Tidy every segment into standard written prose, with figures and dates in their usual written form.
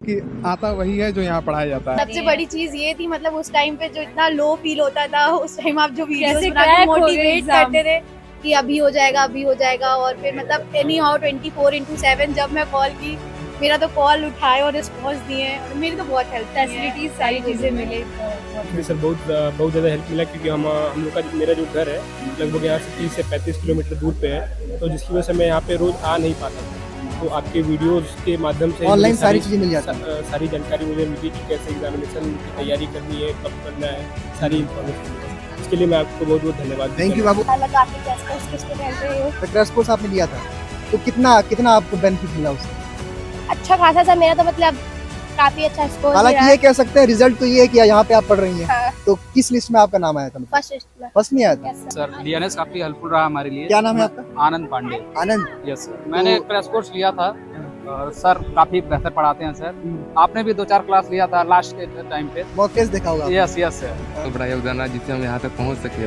कि आता वही है जो यहाँ पढ़ाया जाता है। सबसे बड़ी चीज ये थी, मतलब उस टाइम पे जो इतना लो फील होता था, उस टाइम आप जो वीडियोस कैसे बना के crack हो गए मोटिवेट exam। करते थे कि अभी हो जाएगा अभी हो जाएगा। और फिर मतलब एनी हाउ 24/7 जब मैं कॉल की, मेरा तो कॉल उठाए और रिस्पॉन्स दिए और मेरी तो बहुत हेल्प फैसिलिटीज सारी चीजें मिले। सर बहुत ज़्यादा हेल्प मिला, क्योंकि हम लोग का मेरा जो घर है लगभग यहाँ से 30 से 35 किलोमीटर दूर पे है, तो जिसकी वजह से मैं यहाँ पे रोज़ आ नहीं पाता था। तो आपके वीडियोस के माध्यम से ऑनलाइन सारी चीज़ें मिल जाती हैं। सारी जानकारी मुझे मिली कि कैसे एग्जामिनेशन की तैयारी करनी है, कब करना है, सारी इन्फॉर्मेशन। इसके लिए मैं आपको बहुत बहुत धन्यवाद। Thank you Babu. Crash course आपने लिया था तो कितना आपको बेनिफिट मिला उससे? अच्छा खासा था मेरा, तो मतलब काफी अच्छा स्कोर। हालांकि ये कह सकते हैं रिजल्ट तो ये है कि यहाँ पे आप पढ़ रही हैं। हाँ। तो किस लिस्ट में आपका नाम आया था? फर्स्ट में आया था। सर डीएनएस काफी हेल्पफुल रहा हमारे लिए। क्या नाम है आपका? आनंद पांडे। आनंद। यस सर, मैंने क्रैश कोर्स लिया था और सर काफी बेहतर पढ़ाते हैं सर। आपने भी 2-4 क्लास लिया था लास्ट के टाइम पे। मॉक टेस्ट देखा होगा? Yes yes sir. तो बड़ा योगदान रहा जिससे हम यहाँ तक पहुँच सके,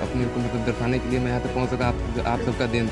अपने को मतलब दर्शाने के लिए मैं यहाँ तक पहुँच सका, आप सबका देन।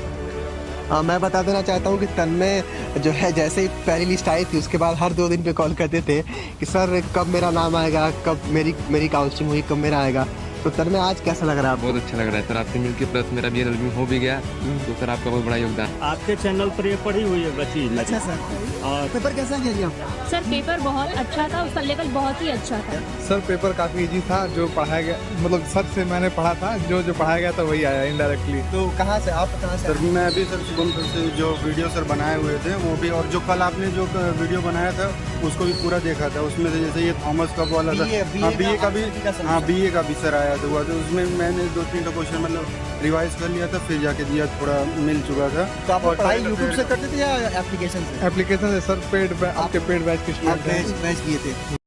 मैं बता देना चाहता हूँ कि तन्मय जो है जैसे ही पहली लिस्ट आई थी उसके बाद हर 2 दिन पे कॉल करते थे कि सर कब मेरा नाम आएगा, कब मेरी काउंसलिंग हुई, कब मेरा आएगा। तो तन्मय आज कैसा लग रहा है आपको? बहुत अच्छा लग रहा है सर आपसे मिलकर, प्लस मेरा BA एडमिशन हो भी गया, तो सर आपका बहुत बड़ा योगदान। आपके चैनल पर ये पढ़ी हुई है बची। अच्छा सर, और पेपर कैसा गया जी आपका? सर पेपर बहुत अच्छा था, उसका लेवल बहुत ही अच्छा था। सर पेपर काफी इजी था, जो पढ़ाया गया मतलब सच से मैंने पढ़ा था, जो पढ़ाया गया था वही आया इनडायरेक्टली। तो कहाँ से आप कहाँ से? सर मैं भी सर शुभमपुर से जो वीडियो सर बनाए हुए थे वो भी, और जो कल आपने जो वीडियो बनाया था उसको भी पूरा देखा था। उसमें से जैसे ये थॉमस कप वाला था, BA का भी सर आया था, तो उसमें मैंने 2-3 क्वेश्चन मतलब रिवाइज कर लिया था, फिर जाके दिया, थोड़ा मिल चुका था। तो आप पढ़ाई यूट्यूब से करते थे या एप्लीकेशन से? एप्लीकेशन से सर, आपके पेड बैच के स्टूडेंट बैच किए थे।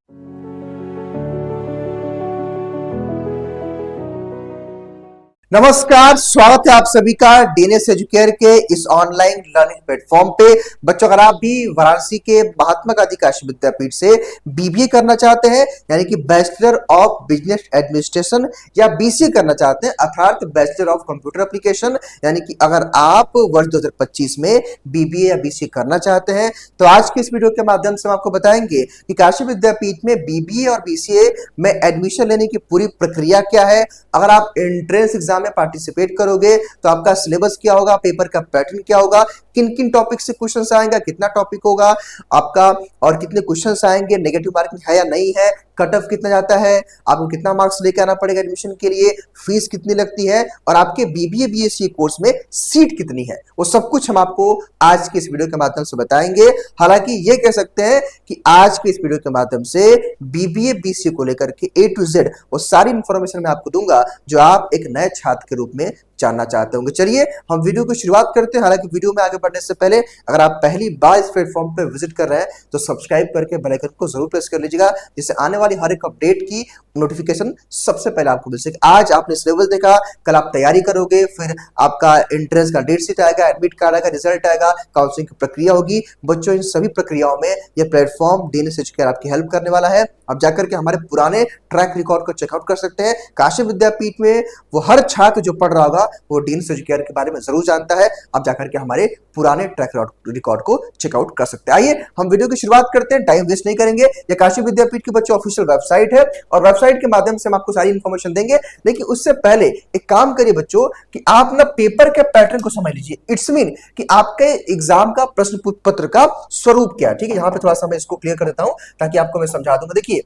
नमस्कार, स्वागत है आप सभी का डीएनएस एजुकेयर के इस ऑनलाइन लर्निंग प्लेटफॉर्म पे। बच्चों, अगर आप भी वाराणसी के महात्मा गांधी काशी विद्यापीठ से BBA करना चाहते हैं, यानी कि बैचलर ऑफ बिजनेस एडमिनिस्ट्रेशन, या BCA करना चाहते हैं अर्थात बैचलर ऑफ कंप्यूटर एप्लीकेशन, यानी कि अगर आप वर्ष 2025 में BBA या BCA करना चाहते हैं, तो आज के इस वीडियो के माध्यम से हम आपको बताएंगे कि काशी विद्यापीठ में BBA और BCA में एडमिशन लेने की पूरी प्रक्रिया क्या है। अगर आप एंट्रेंस एग्जाम में पार्टिसिपेट करोगे तो आपका सिलेबस क्या होगा, पेपर का पैटर्न क्या होगा, किन किन टॉपिक से क्वेश्चंस आएंगे, कितना टॉपिक होगा आपका और कितने क्वेश्चंस आएंगे, नेगेटिव मार्किंग है या नहीं है, कट ऑफ कितना जाता है, आपको कितना मार्क्स लेकर आना पड़ेगा एडमिशन के लिए, फीस कितनी लगती है, और आपके BBA BSc कोर्स में सीट कितनी है, वो सब कुछ हम आपको आज के इस वीडियो के माध्यम से बताएंगे। हालांकि ये कह सकते हैं कि आज के इस वीडियो के माध्यम से BBA BCA को लेकर के A to Z वो सारी इंफॉर्मेशन मैं आपको दूंगा जो आप एक नए छात्र के रूप में जानना चाहते होंगे। चलिए हम वीडियो की शुरुआत करते हैं। हालांकि वीडियो में आगे बढ़ने से पहले अगर आप पहली बार इस प्लेटफॉर्म पर विजिट कर रहे हैं तो सब्सक्राइब करके बेल आइकन को जरूर प्रेस कर लीजिएगा, जिससे आने वाली हर एक अपडेट की नोटिफिकेशन सबसे पहले आपको मिल सके। आज आपने सिलेबस देखा, कल आप तैयारी करोगे, फिर आपका एंट्रेंस का डेट शीट आएगा, एडमिट कार्ड आएगा, रिजल्ट आएगा, काउंसलिंग की प्रक्रिया होगी। बच्चों, इन सभी प्रक्रियाओं में यह प्लेटफॉर्म डीएनएस एजुकेयर आपकी हेल्प करने वाला है। आप जाकर के हमारे पुराने ट्रैक रिकॉर्ड को चेकआउट कर सकते हैं। काशी विद्यापीठ में वो हर छात्र जो पढ़ रहा होगा वो डीएनएस एजुकेयर के बारे में जरूर जानता है। आप जाकर के हमारे पुराने ट्रैक रिकॉर्ड को चेकआउट कर सकते हैं। आइए हम वीडियो की शुरुआत करते हैं, टाइम वेस्ट नहीं करेंगे। ये काशी विद्यापीठ की बच्चों ऑफिशियल वेबसाइट है और वेबसाइट के माध्यम से हम आपको सारी इंफॉर्मेशन देंगे। लेकिन उससे पहले एक काम करिए बच्चों कि आप ना पेपर के पैटर्न को समझ लीजिए। इट्स मीन कि आपके एग्जाम का प्रश्न पत्र का स्वरूप क्या है। ठीक है, यहां पे थोड़ा सा मैं इसको क्लियर कर देता हूं ताकि आपको मैं समझा दूंगा। देखिए,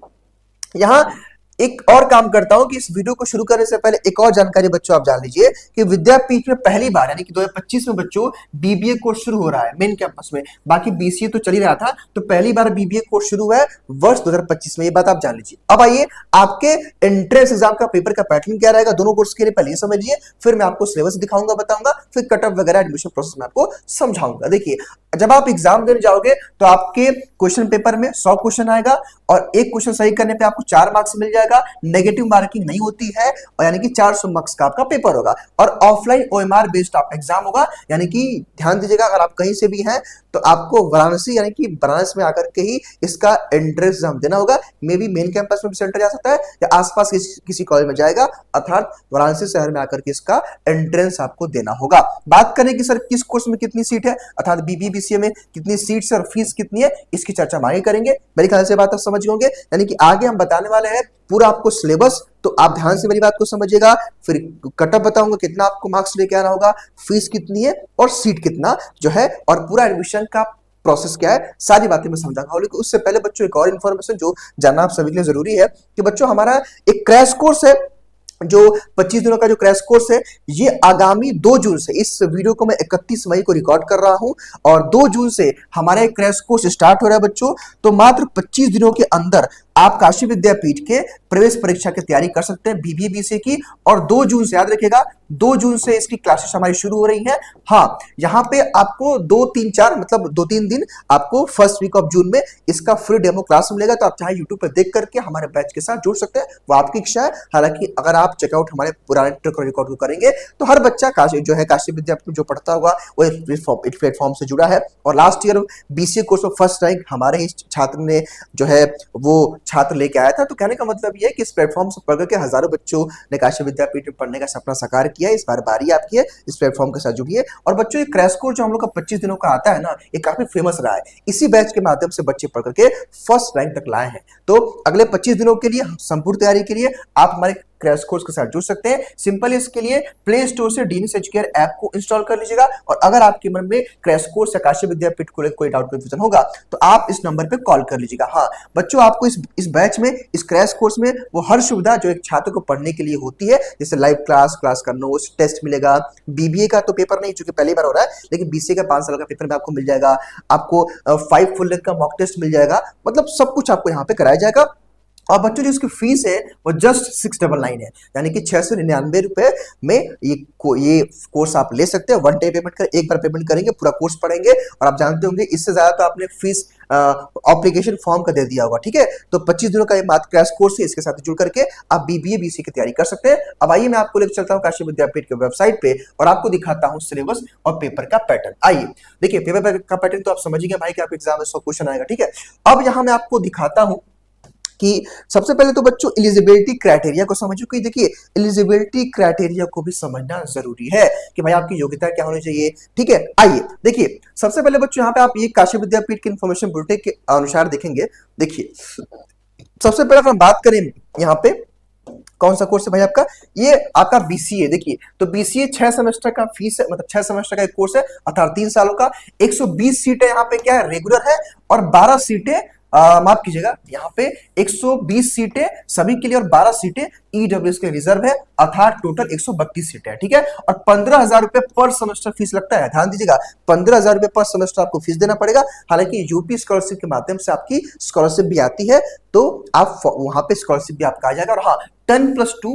यहां एक और काम करता हूं कि इस वीडियो को शुरू करने से पहले एक और जानकारी बच्चों आप जान लीजिए कि विद्यापीठ में पहली बार यानी कि 2025 में बच्चों BBA कोर्स शुरू हो रहा है मेन कैंपस में। बाकी BCA तो चल ही रहा था, तो पहली बार BBA कोर्स शुरू है वर्ष 2025 में, ये बात आप जान लीजिए। अब आइए आपके एंट्रेंस एग्जाम का पेपर का पैटर्न क्या रहेगा दोनों कोर्स के लिए पहले समझिए, फिर मैं आपको सिलेबस दिखाऊंगा, बताऊंगा, फिर कट ऑफ वगैरह एडमिशन प्रोसेस में आपको समझाऊंगा। देखिए, जब आप एग्जाम देने जाओगे तो आपके क्वेश्चन पेपर में 100 क्वेश्चन आएगा और एक क्वेश्चन सही करने पे आपको 4 मार्क्स मिल जाएगा। नेगेटिव मार्किंग नहीं होती है और यानी कि 400 मार्क्स का आपका पेपर होगा और ऑफलाइन OMR बेस्ड आप एग्जाम होगा। यानी कि ध्यान दीजिएगा, अगर आप कहीं से भी हैं तो आपको वाराणसी यानी कि बनारस में आकर के ही इसका एंट्रेंस एग्जाम देना होगा। मे बी मेन कैंपस में भी सेंटर जा सकता है या आसपास किसी कॉलेज में जाएगा, अर्थात वाराणसी शहर में आकर के इसका एंट्रेंस आपको देना होगा। बात करें कि सर किस कोर्स में कितनी सीट है, अर्थात BBA BCA बीसीए में कितनी सीट्स और फीस कितनी है, इसकी चर्चा हम आगे करेंगे। मेरे ख्याल से बात आप समझ गए होंगे, यानी कि आगे हम बताने वाले हैं पूरा आपको सिलेबस, तो आप ध्यान से मेरी बात को समझिएगा। फिर कटअप बताऊंगा कितना आपको मार्क्स लेके आना होगा, फीस कितनी है और सीट कितना जो है, और पूरा एडमिशन का प्रोसेस क्या है, सारी बातें मैं समझाऊंगा। लेकिन उससे पहले बच्चों एक और इन्फॉर्मेशन जो जानना आप सभी के लिए जरूरी है कि बच्चों हमारा एक क्रैश कोर्स है, जो 25 दिनों का जो क्रैश कोर्स है, ये आगामी 2 जून से, इस वीडियो को मैं 31 मई को रिकॉर्ड कर रहा हूं और 2 जून से हमारा एक क्रैश कोर्स स्टार्ट हो रहा है बच्चों। तो मात्र 25 दिनों के अंदर आप काशी विद्यापीठ के प्रवेश परीक्षा की तैयारी कर सकते हैं बीबीए बीसीए की। और 2 जून से, याद रखिएगा 2 जून से इसकी क्लासेस हमारी शुरू हो रही हैं। हाँ, यहाँ पे आपको 2-3-4 मतलब 2-3 दिन आपको फर्स्ट वीक ऑफ जून में इसका फ्री डेमो क्लास मिलेगा, तो आप चाहे यूट्यूब पर देख करके हमारे बैच के साथ जुड़ सकते हैं, वो आपकी इच्छा है। हालांकि अगर आप चेकआउट हमारे पुराने रिकॉर्ड को करेंगे तो हर बच्चा काशी विद्यापीठ में जो पढ़ता होगा वो इस प्लेटफॉर्म से जुड़ा है। और लास्ट ईयर बीसीए कोर्स में फर्स्ट रैंक हमारे ही छात्र ने जो है वो छात्र लेके आया था। तो कहने का मतलब ये है कि इस प्लेटफॉर्म से पढ़ करके हजारों बच्चों ने काशी विद्यापीठ में पढ़ने का सपना साकार किया है। इस बार बारी आपकी है, इस प्लेटफॉर्म के साथ जुड़िए। और बच्चों ये क्रैश कोर्स जो हम लोग का 25 दिनों का आता है ना, ये काफी फेमस रहा है। इसी बैच के माध्यम से बच्चे पढ़ करके फर्स्ट रैंक तक लाए हैं। तो अगले 25 दिनों के लिए संपूर्ण तैयारी के लिए आप हमारे क्रैश कोर्स के साथ जुड़ सकते हैं। सिंपल इसके लिए प्ले स्टोर से डीएनएस एजुकेयर ऐप को इंस्टॉल कर लीजिएगा। और अगर आपके मन में क्रैश कोर्स या काशी विद्यापीठ को लेकर कोई डाउट कंफ्यूजन होगा तो आप इस नंबर पे कॉल कर लीजिएगा। हाँ बच्चों, आपको इस बैच में, इस क्रैश कोर्स में वो हर सुविधा जो एक छात्र को पढ़ने के लिए होती है, जैसे लाइव क्लास का नोट्स, टेस्ट मिलेगा। बीबीए का तो पेपर नहीं, चूंकि पहली बार हो रहा है, लेकिन बीसीए का 5 साल का पेपर में आपको मिल जाएगा। आपको 5 फुल लेंथ का मॉक टेस्ट मिल जाएगा। मतलब सब कुछ आपको यहाँ पे कराया जाएगा। और बच्चों जो इसकी फीस है वो जस्ट 699 है, यानी कि 699 रुपए में ये कोर्स आप ले सकते हैं। 1 डे पेमेंट कर, एक बार पेमेंट करेंगे, पूरा कोर्स पढ़ेंगे। और आप जानते होंगे इससे ज्यादा तो आपने फीस एप्लीकेशन फॉर्म का दे दिया होगा, ठीक है। तो 25 दिनों का ये मात्र क्रैश कोर्स है, इसके साथ जुड़ करके आप बीबीए बीसीए की तैयारी कर सकते हैं। अब आइए मैं आपको लेकर चलता हूँ काशी विद्यापीठ के वेबसाइट पे और आपको दिखाता हूँ सिलेबस और पेपर का पैटर्न। आइए देखिए, पेपर का पैटर्न तो आप समझ गए भाई कि आपके एग्जाम में 100 क्वेश्चन आएगा, ठीक है। अब यहाँ मैं आपको दिखाता हूँ कि सबसे पहले तो बच्चों एलिजिबिलिटी क्राइटेरिया को समझो। कि देखिए एलिजिबिलिटी क्राइटेरिया को भी समझना जरूरी है कि भाई आपकी योग्यता क्या होनी चाहिए, ठीक है। आइए देखिए, सबसे पहले बच्चों यहाँ पे आप ये काशी विद्यापीठ के इन्फॉर्मेशन बुलेटिन के अनुसार देखेंगे। देखिए सबसे पहले अगर हम बात करें यहाँ पे कौन सा कोर्स है भाई आपका, ये आपका बीसीए। देखिए तो बीसीए 6 सेमेस्टर का फीस है, मतलब 6 सेमेस्टर का एक कोर्स है, अर्थात 3 सालों का। 120 सीटें यहाँ पे क्या है, रेगुलर है। और 12 सीटें माफ कीजिएगा, यहाँ पे 120 सीटें सभी के लिए और 12 सीटें ईडब्ल्यूएस के रिजर्व है, अर्थात टोटल 132 सीटें, ठीक है। और 15,000 रुपए पर सेमेस्टर फीस लगता है, ध्यान दीजिएगा 15,000 रुपए पर सेमेस्टर आपको फीस देना पड़ेगा। हालांकि यूपी स्कॉलरशिप के माध्यम से आपकी स्कॉलरशिप भी आती है, तो आप वहां पे स्कॉलरशिप भी आपका आ जाएगा। और हाँ 10+2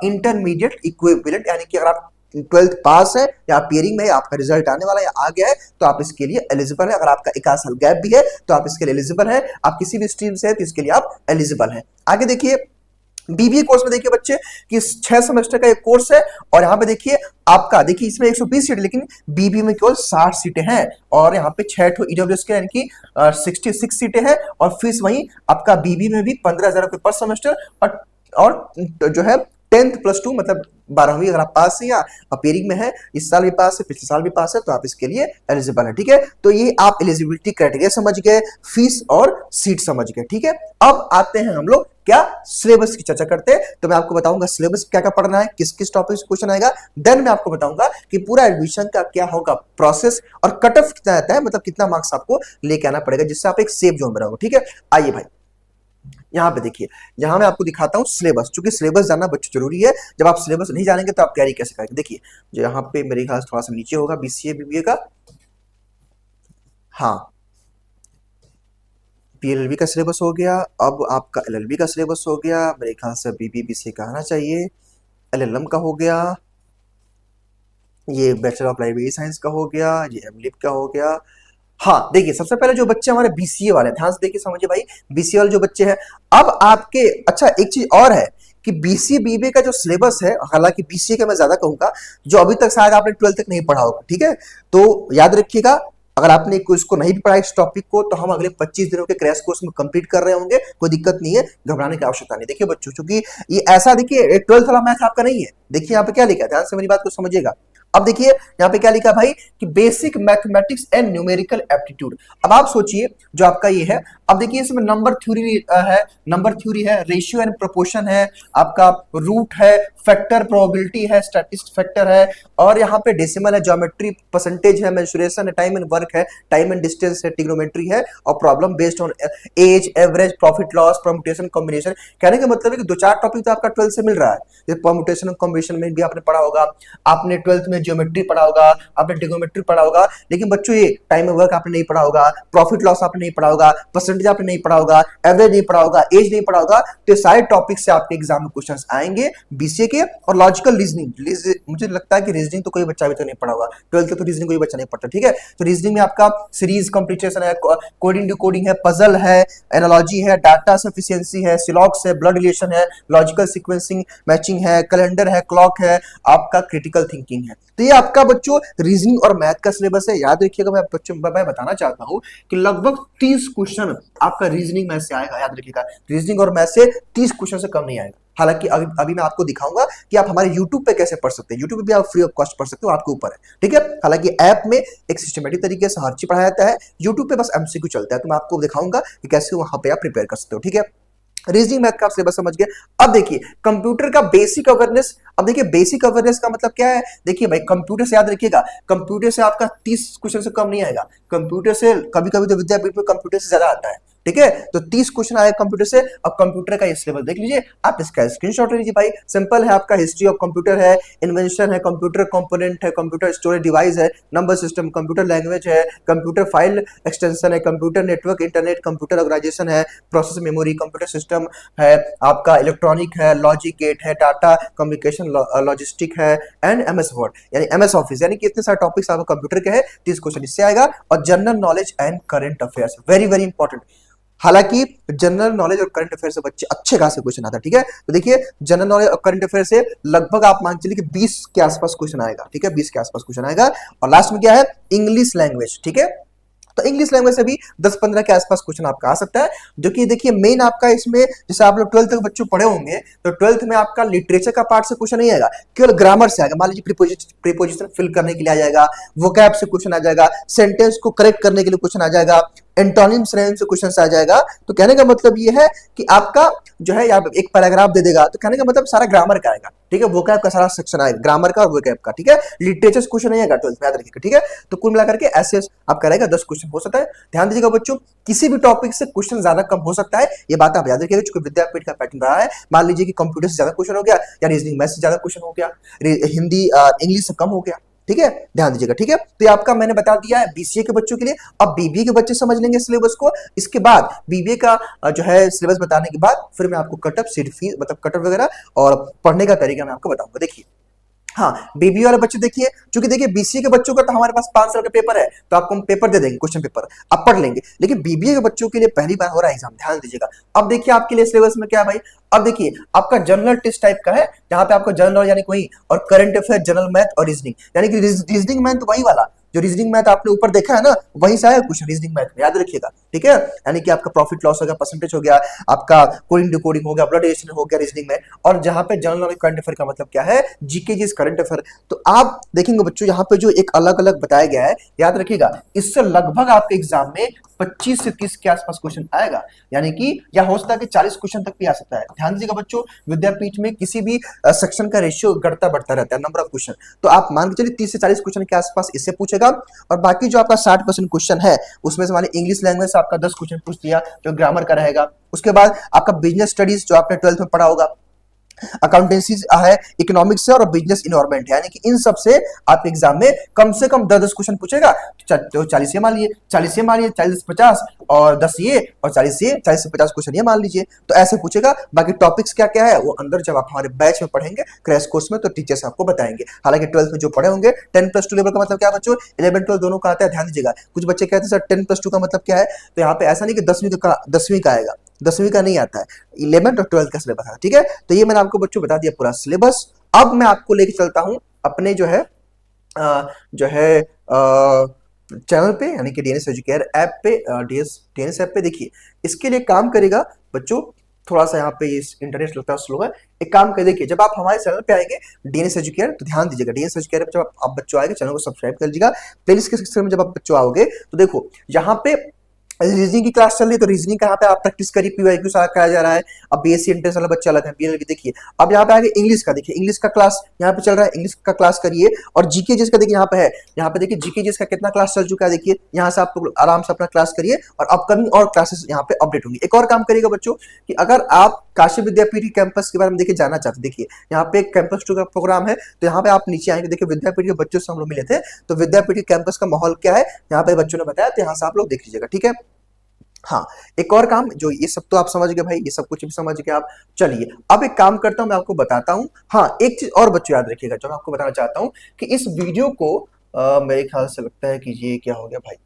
इंटरमीडिएट इक्विवेलेंट, यानी कि अगर आप 12th पास है या अपियरिंग में आपका रिजल्ट आने वाला है या आ गया है तो आप इसके लिए एलिजिबल है। अगर आपका 1 साल गैप भी है तो आप इसके लिए एलिजिबल है। आप किसी भी स्ट्रीम से है तो इसके लिए आप एलिजिबल है। आगे देखिए बीबीए कोर्स में देखिए बच्चे कि 6 सेमेस्टर का एक कोर्स है। और यहाँ पे देखिए आपका, देखिए इसमें 120 सीट, लेकिन बीबीए में केवल 60 सीटें हैं। और यहाँ पे 6 ईडब्ल्यूएस के, यानी कि 66 सीटें हैं। और फीस वही आपका बीबीए में भी 15,000 रुपए पर सेमेस्टर। और जो है 10+2 मतलब 12वीं अगर आप पास है या अपेयरिंग में है, इस साल भी पास है, पिछले साल भी पास है, तो आप इसके लिए एलिजिबल है, ठीक है। तो ये आप एलिजिबिलिटी क्राइटेरिया समझ गए, फीस और सीट समझ गए, ठीक है। अब आते हैं हम लोग क्या सिलेबस की चर्चा करते हैं। तो मैं आपको बताऊंगा सिलेबस क्या क्या पढ़ना है, किस किस टॉपिक से क्वेश्चन आएगा। देन मैं आपको बताऊंगा कि पूरा एडमिशन का क्या होगा प्रोसेस और कट ऑफ कितना रहता है, मतलब कितना मार्क्स आपको लेके आना पड़ेगा जिससे आप एक सेफ जोन में रहोगे, ठीक है। आइए भाई यहाँ पे देखिए, यहाँ मैं आपको दिखाता हूँ सिलेबस, क्योंकि सिलेबस जानना बच्चों जरूरी है। जब आप सिलेबस नहीं जानेंगे तो आप तैयारी कैसे करेंगे। देखिए जो यहाँ पे मेरे ख्याल से थोड़ा सा नीचे होगा बीसीए बीबीए का, हाँ पीएलएलबी का सिलेबस हो गया। अब आपका एलएलबी का सिलेबस हो गया, मेरे ख्याल से बीबीए बीसीए का आना चाहिए। एलएलएम का हो गया, ये बैचलर ऑफ लाइब्रेरी साइंस का हो गया, ये एमलिप का हो गया। हाँ देखिए सबसे पहले जो बच्चे हमारे बीसीए वाले, ध्यान से देखिए समझिए भाई, बीसीए वाले जो बच्चे हैं, अब आपके अच्छा एक चीज और है कि बीसीए बीबीए का जो सिलेबस है, हालांकि बीसीए का मैं ज्यादा कहूंगा, जो अभी तक शायद आपने 12th तक नहीं पढ़ा होगा, ठीक है। तो याद रखिएगा, अगर आपने इसको नहीं भी पढ़ा इस टॉपिक को, तो हम अगले 25 दिनों के क्रैश कोर्स में कंप्लीट कर रहे होंगे, कोई दिक्कत नहीं है, घबराने की आवश्यकता नहीं। देखिए बच्चों, क्योंकि ये ऐसा देखिए 12th वाला मैथ आपका नहीं है। देखिए यहाँ पे क्या लिखा है, ध्यान से मेरी बात को समझिएगा। अब देखिए यहाँ पे क्या लिखा भाई कि basic mathematics and numerical aptitude. अब आप सोचिए जो आपका ये है, अब देखिए इसमें नंबर थ्योरी है, रेशियो एंड प्रोपोर्शन है, आपका रूट है, फैक्टर प्रोबेबिलिटी है, स्टैटिस्टिक फैक्टर है, और यहाँ पे डेसिमल है, ज्योमेट्री, परसेंटेज है, मेंसुरेशन है, टाइम एंड वर्क है, टाइम एंड डिस्टेंस है, ट्रिग्नोमेट्री है, और problem based on age, average, profit loss, permutation, combination. कहने का मतलब है कि 2-4 टॉपिक तो आपका 12th से मिल रहा है। जैसे परम्यूटेशन कॉम्बिनेशन में भी आपने पढ़ा होगा, आपने 12th में ज्योमेट्री पढ़ा होगा, आपने ट्रिग्नोमेट्री पढ़ा होगा, लेकिन बच्चों ये टाइम एंड वर्क आपने नहीं पढ़ा होगा, प्रॉफिट लॉस आपने नहीं पढ़ा होगा, परसेंटेज आपने नहीं पढ़ा होगा, एवरेज नहीं पढ़ा होगा, एज नहीं पढ़ा होगा। तो सारे टॉपिक से आपके एग्जाम में क्वेश्चंस आएंगे बीसीए के। और लॉजिकल रीजनिंग, मुझे लगता है कि रीजनिंग तो कोई बच्चा भी तो नहीं पढ़ा होगा, 12th तो रीजनिंग कोई बच्चा नहीं पढ़ता, ठीक है। तो रीजनिंग में आपका सीरीज कंप्लीटेशन है, कोडिंग डिकोडिंग है, पजल है, एनालॉजी है, डाटा सफिशिएंसी है, सिलॉक्स है, ब्लड रिलेशन है, लॉजिकल सीक्वेंसिंग मैचिंग है, कैलेंडर है, क्लॉक है, आपका क्रिटिकल थिंकिंग है। तो ये आपका बच्चों रीजनिंग और मैथ का सिलेबस है। याद रखिएगा, मैं बच्चों मैं बताना चाहता हूं कि लगभग 30 क्वेश्चन आपका रीजनिंग मैथ से आएगा। याद रखिएगा, रीजनिंग और मैथ से 30 क्वेश्चन से कम नहीं आएगा। हालांकि अभी मैं आपको दिखाऊंगा कि आप हमारे YouTube पे कैसे पढ़ सकते हैं। YouTube पे भी आप फ्री ऑफ कॉस्ट पढ़ सकते हो, आपके ऊपर है, ठीक है। हालांकि ऐप में एक सिस्टमेटिक तरीके से हर चीज पढ़ाया जाता है, YouTube पे बस MCQ चलता है। तो मैं आपको दिखाऊंगा कि कैसे वहां पे आप प्रिपेयर कर सकते हो, ठीक है। रीजनिंग मैथ का आप सिलेबस समझ गए। अब देखिए कंप्यूटर का बेसिक अवेयरनेस। अब देखिए बेसिक अवेयरनेस का मतलब क्या है, देखिए भाई कंप्यूटर से याद रखिएगा, कंप्यूटर से आपका 30 क्वेश्चन से कम नहीं आएगा। कंप्यूटर से कभी कभी तो विद्यापीठ में कंप्यूटर से ज्यादा आता है, ठीक है। तो 30 क्वेश्चन आए कंप्यूटर से। अब कंप्यूटर का ये सिलेबस देख लीजिए, आप इसका स्क्रीनशॉट ले लीजिए भाई। सिंपल है, आपका हिस्ट्री ऑफ कंप्यूटर है, इन्वेंशन है, कंप्यूटर कंपोनेंट है, कंप्यूटर स्टोरेज डिवाइस है, नंबर सिस्टम, कंप्यूटर लैंग्वेज है, कंप्यूटर फाइल एक्सटेंशन है, computer network internet, computer organisation है, प्रोसेस मेमोरी, कंप्यूटर सिस्टम है, आपका इलेक्ट्रॉनिक है, लॉजिक गेट है, डाटा कम्युनिकेशन लॉजिस्टिक है, एंड MS वर्ड यानी MS ऑफिस। यानी कि इतने सारे टॉपिक्स आपको कंप्यूटर के हैं, 30 क्वेश्चन इससे आएगा। और general knowledge and current affairs, very very important. हालांकि जनरल नॉलेज और करंट अफेयर से बच्चे अच्छे खासे क्वेश्चन आता है, ठीक है। तो देखिए जनरल नॉलेज और करंट अफेयर से लगभग आप मान चलिए कि 20 के आसपास क्वेश्चन आएगा, ठीक है, 20 के आसपास क्वेश्चन आएगा। और लास्ट में क्या है, इंग्लिश लैंग्वेज, ठीक है। तो इंग्लिश लैंग्वेज से भी 10-15 के आसपास क्वेश्चन आपका आ सकता है, जो कि देखिए मेन आपका इसमें, जैसे आप लोग 12th तक बच्चों पढ़े होंगे, तो 12th में आपका लिटरेचर का पार्ट से क्वेश्चन नहीं आएगा, केवल ग्रामर से आएगा। मान लीजिए प्रीपोजिशन फिल करने के लिए आ जाएगा, वोकैब से क्वेश्चन आ जाएगा, सेंटेंस को करेक्ट करने के लिए क्वेश्चन आ जाएगा, एंटोनिम सिनोनिम से क्वेश्चन आ जाएगा। तो कहने का मतलब ये है कि आपका जो है यहाँ एक पैराग्राफ दे देगा, तो कहने का मतलब सारा ग्रामर का आएगा, ठीक है। वोकैब का सारा सेक्शन आएगा, ग्रामर का और वोकैब का, ठीक है। लिटरेचर क्वेश्चन नहीं आएगा 12th में, याद रखिएगा, ठीक है। तो कुल मिलाकर के ऐसे आपका रहेगा 10 क्वेश्चन हो सकता है। ध्यान दीजिएगा बच्चों, किसी भी टॉपिक से क्वेश्चन ज्यादा कम हो सकता है, ये बात आप याद रखिएगा, क्योंकि विद्यापीठ का पैटर्न रहा है। मान लीजिए कि कंप्यूटर से ज्यादा क्वेश्चन हो गया, या रीजनिंग मैथ से ज्यादा क्वेश्चन हो गया, हिंदी इंग्लिश से कम हो गया, ठीक है। ध्यान दीजिएगा, ठीक है। तो ये आपका मैंने बता दिया है BCA के बच्चों के लिए। अब BBA के बच्चे समझ लेंगे सिलेबस को। इसके बाद BBA का जो है सिलेबस बताने के बाद फिर मैं आपको कटअप सीट फीस मतलब कटअप वगैरह और पढ़ने का तरीका मैं आपको बताऊंगा। देखिए हाँ, BBA वाले बच्चे देखिए, क्योंकि देखिए BCA के बच्चों का तो हमारे पास 5 साल का पेपर है, तो आपको हम पेपर दे देंगे, क्वेश्चन पेपर आप पढ़ लेंगे। लेकिन BBA के बच्चों के लिए पहली बार हो रहा है एग्जाम, ध्यान दीजिएगा। अब देखिए आपके लिए सिलेबस में क्या है भाई, अब देखिए आपका जनरल टेस्ट टाइप का है, जहां पे आपको जनरल नॉलेज यानी कोई, और करंट अफेयर, जनरल मैथ और रीजनिंग, यानी कि रीजनिंग मैथ तो वही वाला जो रीजनिंग मैथ आपने ऊपर देखा है ना, वहीं से आया कुछ रीजनिंग मैथ में, याद रखिएगा, ठीक है। यानी कि आपका प्रॉफिट लॉस हो गया, परसेंटेज हो गया, आपका कोडिंग डिकोडिंग हो गया, ब्लड रिलेशन हो गया रीजनिंग में। और जहां पे जनरल नॉलेज करंट अफेयर का मतलब क्या है, जीके जिस करंट अफेयर। तो आप देखेंगे बच्चों यहाँ पे जो एक अलग अलग बताया गया है, याद रखिएगा, इससे लगभग आपके एग्जाम में 25 से 30 के आसपास क्वेश्चन आएगा। यानी कि यह हो सकता है कि 40 क्वेश्चन तक भी आ सकता है। ध्यान दीजिएगा बच्चों, विद्यापीठ में किसी भी सेक्शन का रेशियो घटता बढ़ता रहता है, नंबर ऑफ क्वेश्चन। तो आप मान के चलिए 30 से 40 क्वेश्चन के आसपास इससे पूछेगा। और बाकी जो आपका 60% क्वेश्चन है, उसमें से मान लीजिए इंग्लिश लैंग्वेज से आपका 10 क्वेश्चन पूछ दिया, जो ग्रामर का रहेगा। उसके बाद आपका बिजनेस स्टडीज जो आपने 12th में पढ़ा होगा, अकाउंटेंसी है, इकोनॉमिक्स से, और बिजनेस इन्वायरमेंट, यानी कि इन सब से आप एग्जाम में कम से कम 10 क्वेश्चन पूछेगा। तो 40 ये मान लीजिए, 40 से मानिए, 40 से 50 और 10 ये, और 40 से 50 क्वेश्चन ये मान लीजिए। तो ऐसे पूछेगा। बाकी टॉपिक्स क्या क्या है वो अंदर जब आप हमारे बैच में पढ़ेंगे क्रैश कोर्स में, तो टीचर्स आपको बताएंगे। हालांकि 12th में जो पढ़े होंगे, 10+2 लेवल का मतलब क्या बच्चों, 11-12 दोनों का आता है। ध्यान दीजिएगा, कुछ बच्चे कहते हैं सर 10+2 का मतलब क्या है, तो यहाँ पे ऐसा नहीं कि 10वीं का आएगा, 10वीं का नहीं आता है, 11th और 12th का सिलेबस है, ठीक है। तो ये मैंने आपको बच्चों बता दिया पूरा सिलेबस। अब मैं आपको लेके चलता हूं अपने जो है चैनल पे, यानी कि DNS एजुकेयर ऐप पे, DNS ऐप पे। देखिए इसके लिए काम करेगा बच्चों, थोड़ा सा यहाँ पे इस इंटरनेट लगता है स्लो है। एक काम कर देखिए, जब आप हमारे चैनल पे आएंगे डीएनएस एजुकेयर, तो ध्यान दीजिएगा डीएनएस एजुकेयर पे जब आप बच्चों आएंगे चैनल को सब्सक्राइब कर लीजिएगा। प्लेलिस्ट के सेक्शन में जब आप बच्चों आओगे तो देखो यहाँ पे रीजनिंग की क्लास चल रही है, तो रीजनिंग का यहाँ पे आप प्रैक्टिस करिए, पीवाईक्यू सारा कराया जा रहा है। अब बीएससी एंट्रेंस वाला बच्चा अलग है, बीएलएल भी देखिए। अब यहाँ पे आगे इंग्लिश का देखिए, इंग्लिश का क्लास यहाँ पे चल रहा है, इंग्लिश का क्लास करिए। और जीके जीएस का देखिए यहाँ पे है, यहाँ पे देखिए जीके जीएस का कितना क्लास चल चुका है, देखिए यहाँ से आप लोग आराम से अपना क्लास करिए और अपकमिंग और क्लासेस यहाँ पे अपडेट होंगी। एक और काम करिएगा बच्चों कि अगर आप काशी विद्यापीठ कैंपस के बारे में देखिए जानना चाहते, देखिए यहाँ पे एक कैंपस टूर का प्रोग्राम है, तो यहाँ पे आप नीचे आएंगे, देखिए विद्यापीठ के बच्चों से हम लोग मिले थे, तो विद्यापीठ के कैंपस का माहौल क्या है यहाँ पे बच्चों ने बताया, तो यहाँ से आप लोग देख लीजिएगा, ठीक है। हाँ, एक और काम, जो ये सब तो आप समझ गए भाई, ये सब कुछ भी समझ गए आप। चलिए अब एक काम करता हूं, मैं आपको बताता हूं। हाँ, एक चीज और बच्चों याद रखिएगा जो मैं आपको बताना चाहता हूं कि इस वीडियो को मेरे ख्याल से लगता है कि ये क्या हो गया भाई,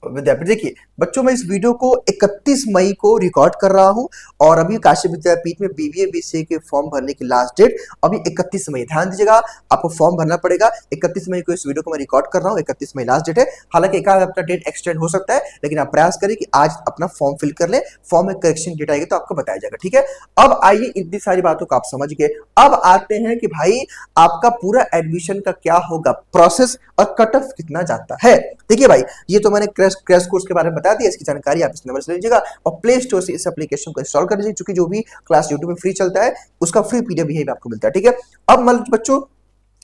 विद्यापीठ देखिए बच्चों, मैं इस वीडियो को 31 मई को रिकॉर्ड कर रहा हूं और अभी काशी विद्यापीठ में बीबीए बीसीए के फॉर्म भरने की लास्ट डेट अभी 31 मई। ध्यान दीजिएगा, आपको फॉर्म भरना पड़ेगा। 31 मई को इस वीडियो को मैं रिकॉर्ड कर रहा हूं, 31 मई लास्ट डेट है। हालांकि एक आध अपना डेट एक्सटेंड हो सकता है, लेकिन आप प्रयास करें कि आज अपना फॉर्म फिल कर ले। फॉर्म में करेक्शन डेट आएगी तो आपको बताया जाएगा, ठीक है। अब आइए, इतनी सारी बातों को आप समझ गए, अब आते हैं कि भाई आपका पूरा एडमिशन का क्या होगा प्रोसेस और कट ऑफ कितना जाता है। देखिए भाई, ये तो मैंने क्रैश कोर्स के बारे में बता दिया, इसकी जानकारी आप इस नंबर से लीजिएगा और प्ले स्टोर से इस एप्लीकेशन को इंस्टॉल कर लीजिए, क्योंकि जो भी क्लास यूट्यूब में फ्री चलता है उसका फ्री पीडीएफ भी आपको मिलता है, ठीक है। अब मतलब बच्चों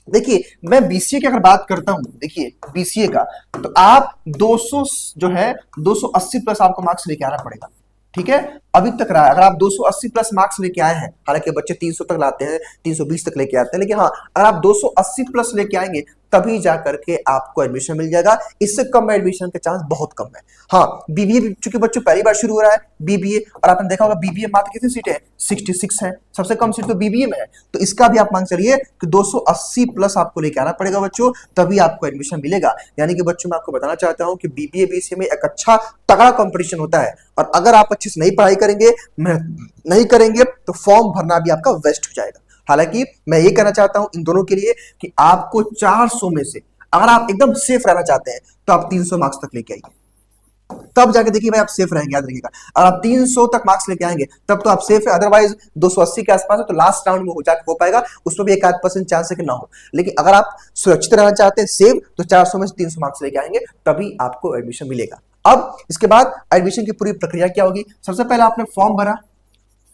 देखिए, मैं बीसीए की अगर बात करता हूं, देखिए बीसीए का, तो आप 200 जो है 280 प्लस आपको मार्क्स लेके आना पड़ेगा, ठीक है। अभी तक रहा है, अगर आप 280 प्लस मार्क्स लेके आए हैं, हालांकि बच्चे 300 तक लाते हैं, 320 तक लेके आते हैं, लेकिन हाँ अगर आप 280 प्लस लेके आएंगे तभी जा करके आपको एडमिशन मिल जाएगा। इससे कम में एडमिशन के चांस बहुत कम है। हाँ, बीबीए चूंकि बच्चों पहली बार शुरू हो रहा है बीबीए, और आपने देखा होगा बीबीए मात्र कितनी सीटें हैं, 66 है, सबसे कम सीट तो बीबीए में है। तो इसका भी आप मान चलिए कि 280 प्लस आपको लेके आना पड़ेगा बच्चों, तभी आपको एडमिशन मिलेगा। यानी कि बच्चों मैं आपको बताना चाहता हूं कि बीबीए बीसीए में एक अच्छा तगड़ा कंपटीशन होता है, और अगर आप अच्छे से नहीं पढ़ाई करेंगे, मेहनत नहीं करेंगे, तो फॉर्म भरना भी आपका वेस्ट हो जाएगा। हालांकि मैं ये कहना चाहता हूं इन दोनों के लिए कि आपको 400 में से अगर आप एकदम सेफ रहना चाहते हैं तो आप 300 मार्क्स तक लेके आइए, तब जाके देखिए भाई आप सेफ रहेंगे। याद रखिएगा, अगर आप 300 तक मार्क्स लेके आएंगे तब तो आप सेफ है, अदरवाइज 280 के आसपास है तो लास्ट राउंड में हो पाएगा, उसमें भी 1-8% चांस है कि ना हो। लेकिन अगर आप सुरक्षित रहना चाहते हैं सेफ, तो 400 में से 300 मार्क्स लेके आएंगे तभी आपको एडमिशन मिलेगा। अब इसके बाद एडमिशन की पूरी प्रक्रिया क्या होगी, सबसे पहले आपने फॉर्म भरा,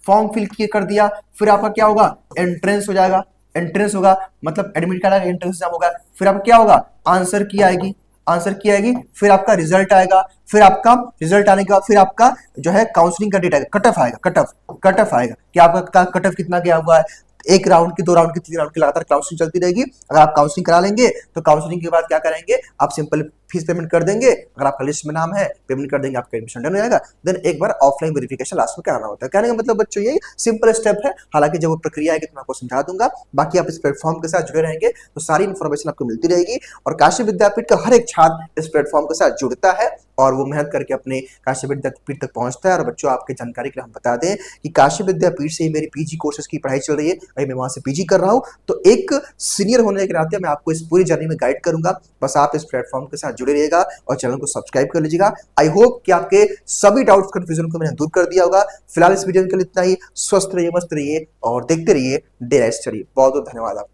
फॉर्म फिल कर दिया, फिर आपका क्या होगा, एंट्रेंस हो जाएगा। एंट्रेंस होगा मतलब एडमिट कार्ड एंट्रेंस एग्जाम होगा। फिर आपका क्या होगा, आंसर की आएगी, फिर आपका रिजल्ट आएगा, फिर आपका रिजल्ट आने के बाद फिर आपका जो है काउंसलिंग का डेट आएगा, कट ऑफ आएगा, कट ऑफ आएगा कि आपका कट ऑफ कितना गया हुआ है। 1 राउंड की, 2 राउंड की, 3 राउंड की लगातार काउंसलिंग चलती रहेगी। अगर आप काउंसलिंग करा लेंगे तो काउंसलिंग के बाद क्या करेंगे, आप सिंपल फीस पेमेंट कर देंगे। अगर आपका लिस्ट में नाम है, पेमेंट कर देंगे, आपका एडमिशन डन हो जाएगा। देन एक बार ऑफलाइन वेरिफिकेशन लास्ट में कराना होता है। कहने का मतलब बच्चों यही सिंपल स्टेप है। हालांकि जब वो प्रक्रिया आएगी तो मैं आपको समझा दूंगा। बाकी आप इस प्लेटफॉर्म के साथ जुड़े रहेंगे तो सारी इन्फॉर्मेशन आपको मिलती रहेगी। और काशी विद्यापीठ का हर एक छात्र इस प्लेटफॉर्म के साथ जुड़ता है और वो मेहनत करके अपने काशी विद्यापीठ तक पहुंचता है। और बच्चों आपके जानकारी के लिए हम बता दें कि काशी विद्यापीठ से ही मेरी पीजी कोर्सेज की पढ़ाई चल रही है, अभी मैं वहां से पीजी कर रहा हूं। तो एक सीनियर होने के नाते मैं आपको इस पूरी जर्नी में गाइड करूंगा। बस आप इस प्लेटफॉर्म के साथ जुड़े रहिएगा और चैनल को सब्सक्राइब कर लीजिएगा। आई होप कि आपके सभी डाउट्स कंफ्यूजन को मैंने दूर कर दिया होगा। फिलहाल इस वीडियो के लिए इतना ही। स्वस्थ रहिए, मस्त रहिए और देखते रहिए डे लाइफ स्टडी। बहुत बहुत धन्यवाद आपका।